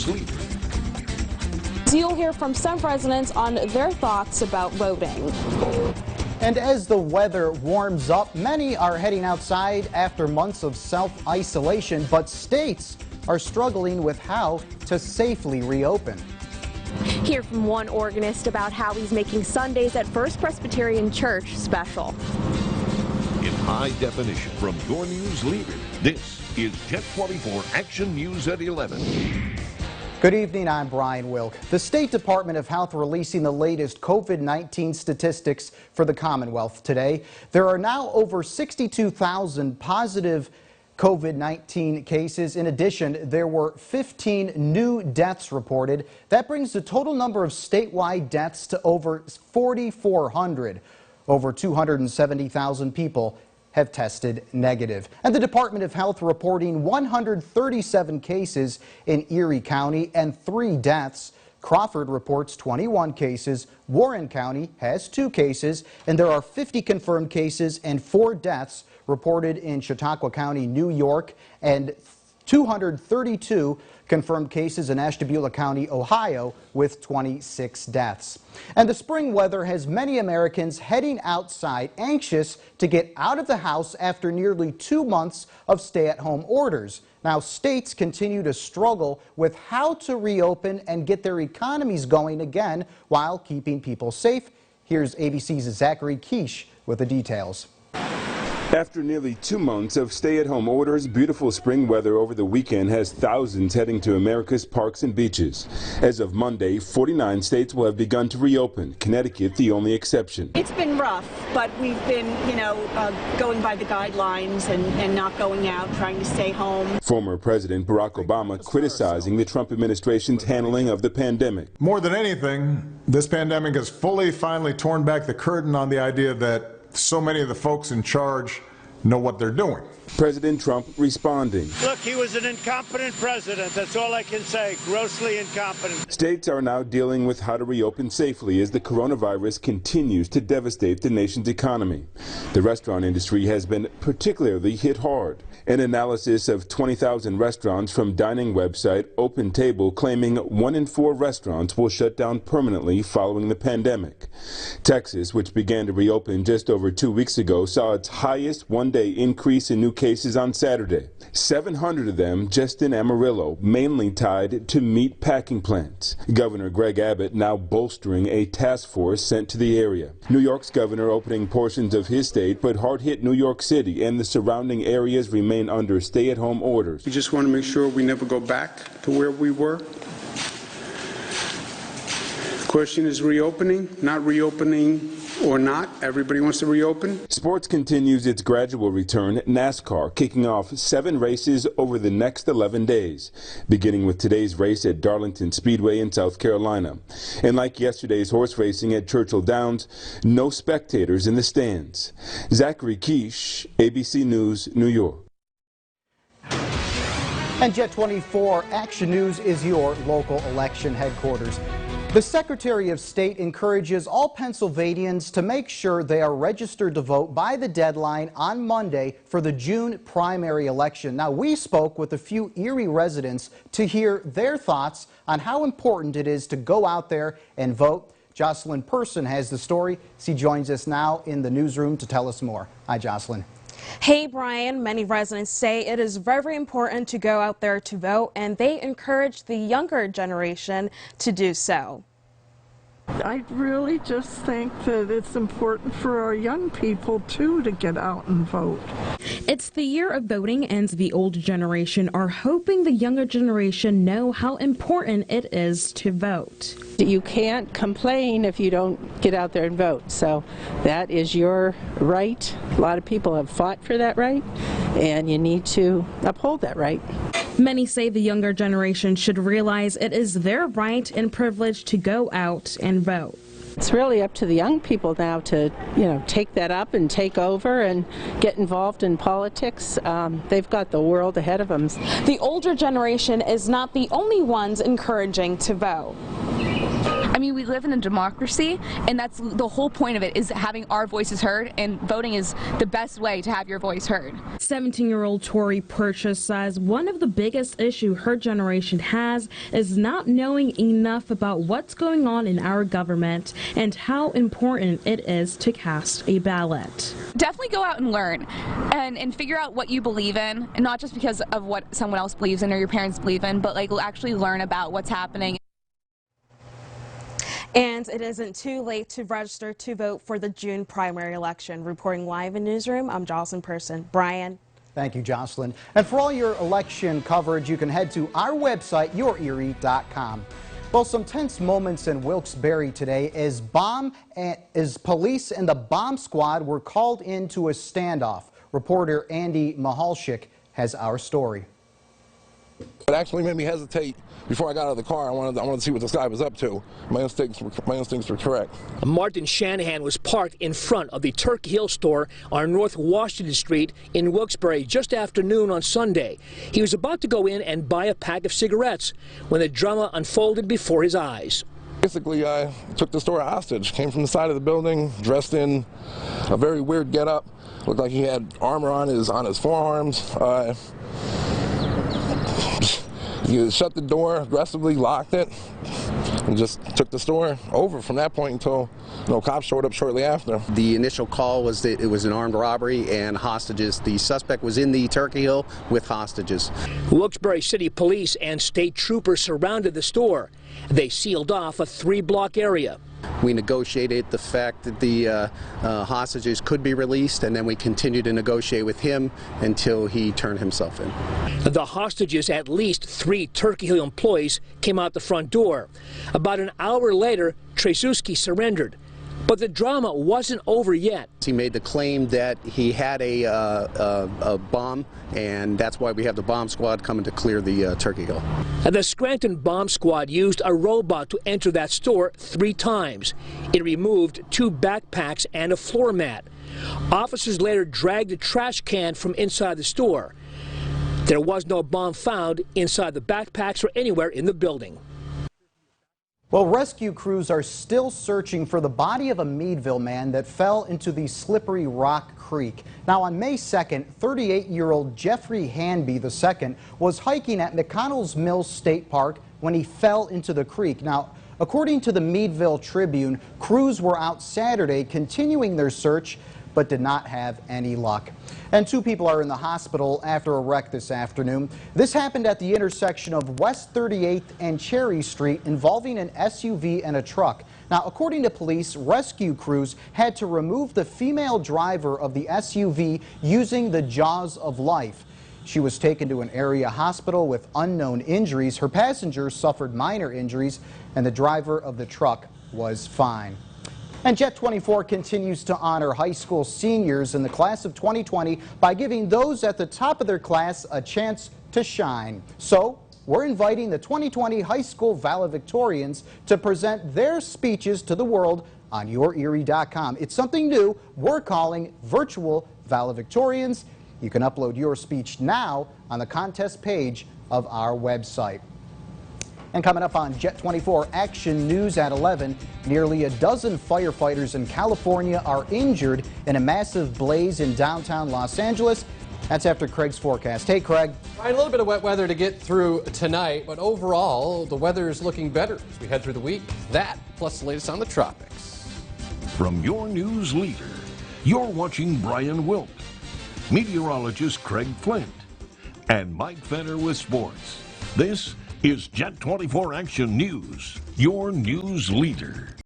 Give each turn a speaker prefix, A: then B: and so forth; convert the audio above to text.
A: News leader.
B: You'll hear from some residents on their thoughts about voting.
C: And as the weather warms up, many are heading outside after months of self-isolation, but states are struggling with how to safely reopen.
B: Hear from one organist about how he's making Sundays at First Presbyterian Church special.
A: In high definition from your news leader, this is Jet 24 Action News at 11.
C: Good evening, I'm Brian Wilk. The State Department of Health releasing the latest COVID-19 statistics for the Commonwealth today. There are now over 62,000 positive COVID-19 cases. In addition, there were 15 new deaths reported. That brings the total number of statewide deaths to over 4,400. Over 270,000 people have tested negative. And the Department of Health reporting 137 cases in Erie County and 3 deaths. Crawford reports 21 cases. Warren County has 2 cases, and there are 50 confirmed cases and 4 deaths reported in Chautauqua County, New York, and 232 confirmed cases in Ashtabula County, Ohio, with 26 deaths. And the spring weather has many Americans heading outside, anxious to get out of the house after nearly 2 months of stay-at-home orders. Now, states continue to struggle with how to reopen and get their economies going again while keeping people safe. Here's ABC's Zachary Quiche with the details.
D: After nearly 2 months of stay-at-home orders, beautiful spring weather over the weekend has thousands heading to America's parks and beaches. As of Monday, 49 states will have begun to reopen, Connecticut the only exception.
E: It's been rough, but we've been, going by the guidelines and not going out, trying to stay home.
D: Former President Barack Obama criticizing the Trump administration's handling of the pandemic.
F: More than anything, this pandemic has finally torn back the curtain on the idea that so many of the folks in charge know what they're doing.
D: President Trump responding.
G: Look, he was an incompetent president. That's all I can say. Grossly incompetent.
D: States are now dealing with how to reopen safely as the coronavirus continues to devastate the nation's economy. The restaurant industry has been particularly hit hard. An analysis of 20,000 restaurants from dining website OpenTable claiming 1 in 4 restaurants will shut down permanently following the pandemic. Texas, which began to reopen just over 2 weeks ago, saw its highest one-day increase in new cases on Saturday. 700 of them just in Amarillo, mainly tied to meat packing plants. Governor Greg Abbott now bolstering a task force sent to the area. New York's governor opening portions of his state, but hard-hit New York City and the surrounding areas remain under stay-at-home orders.
H: We just want to make sure we never go back to where we were. The question is reopening, not reopening or not. Everybody wants to reopen.
D: Sports continues its gradual return. NASCAR kicking off 7 races over the next 11 days, beginning with today's race at Darlington Speedway in South Carolina. And like yesterday's horse racing at Churchill Downs, no spectators in the stands. Zachary Quiche, ABC News, New York.
C: And Jet 24 Action News is your local election headquarters. The Secretary of State encourages all Pennsylvanians to make sure they are registered to vote by the deadline on Monday for the June primary election. Now, we spoke with a few Erie residents to hear their thoughts on how important it is to go out there and vote. Jocelyn Person has the story. She joins us now in the newsroom to tell us more. Hi, Jocelyn.
B: Hey, Brian. Many residents say it is very important to go out there to vote, and they encourage the younger generation to do so.
I: I really just think that it's important for our young people, too, to get out and vote.
J: It's the year of voting, and the older generation are hoping the younger generation know how important it is to vote.
K: You can't complain if you don't get out there and vote, so that is your right. A lot of people have fought for that right, and you need to uphold that right.
J: Many say the younger generation should realize it is their right and privilege to go out and vote.
K: It's really up to the young people now to, take that up and take over and get involved in politics. They've got the world ahead of them.
B: The older generation is not the only ones encouraging to vote.
L: I mean, we live in a democracy, and that's the whole point of it, is having our voices heard, and voting is the best way to have your voice heard.
J: 17-year-old Tori Purchase says one of the biggest issues her generation has is not knowing enough about what's going on in our government and how important it is to cast a ballot.
L: Definitely go out and learn and figure out what you believe in, and not just because of what someone else believes in or your parents believe in, but like actually learn about what's happening.
B: And it isn't too late to register to vote for the June primary election. Reporting live in Newsroom, I'm Jocelyn Person. Brian.
C: Thank you, Jocelyn. And for all your election coverage, you can head to our website, yourerie.com. Well, some tense moments in Wilkes-Barre today as police and the bomb squad were called into a standoff. Reporter Andy Mahalchik has our story.
M: It actually made me hesitate before I got out of the car. I wanted to see what this guy was up to. My instincts were correct.
N: Martin Shanahan was parked in front of the Turkey Hill store on North Washington Street in Wilkes-Barre just after noon on Sunday. He was about to go in and buy a pack of cigarettes when the drama unfolded before his eyes.
M: Basically, I took the store hostage. Came from the side of the building, dressed in a very weird getup. Looked like he had armor on his forearms. He shut the door, aggressively locked it, and just took the store over from that point until cops showed up shortly after.
O: The initial call was that it was an armed robbery and hostages. The suspect was in the Turkey Hill with hostages.
N: Wilkes-Barre City Police and state troopers surrounded the store. They sealed off a 3-block area.
O: We negotiated the fact that the hostages could be released, and then we continued to negotiate with him until he turned himself in.
N: The hostages, at least 3 Turkey Hill employees, came out the front door. About an hour later, Trzeski surrendered. But the drama wasn't over yet.
O: He made the claim that he had a bomb, and that's why we have the bomb squad coming to clear the Turkey Hill.
N: The Scranton bomb squad used a robot to enter that store 3 times. It removed 2 backpacks and a floor mat. Officers later dragged a trash can from inside the store. There was no bomb found inside the backpacks or anywhere in the building.
C: Well, rescue crews are still searching for the body of a Meadville man that fell into the Slippery Rock Creek. Now, on May 2nd, 38-year-old Jeffrey Hanby II was hiking at McConnell's Mills State Park when he fell into the creek. Now, according to the Meadville Tribune, crews were out Saturday continuing their search, but did not have any luck. And 2 people are in the hospital after a wreck this afternoon. This happened at the intersection of West 38th and Cherry Street, involving an SUV and a truck. Now, according to police, rescue crews had to remove the female driver of the SUV using the jaws of life. She was taken to an area hospital with unknown injuries. Her passengers suffered minor injuries, and the driver of the truck was fine. And Jet 24 continues to honor high school seniors in the class of 2020 by giving those at the top of their class a chance to shine. So, we're inviting the 2020 high school valedictorians to present their speeches to the world on yourerie.com. It's something new we're calling virtual valedictorians. You can upload your speech now on the contest page of our website. And coming up on Jet 24 Action News at 11, nearly a dozen firefighters in California are injured in a massive blaze in downtown Los Angeles. That's after Craig's forecast. Hey, Craig.
P: Right, a little bit of wet weather to get through tonight, but overall, the weather is looking better as we head through the week. That, plus the latest on the tropics.
A: From your news leader, you're watching Brian Wilk, meteorologist Craig Flint, and Mike Fenner with sports. This is Jet 24 Action News, your news leader.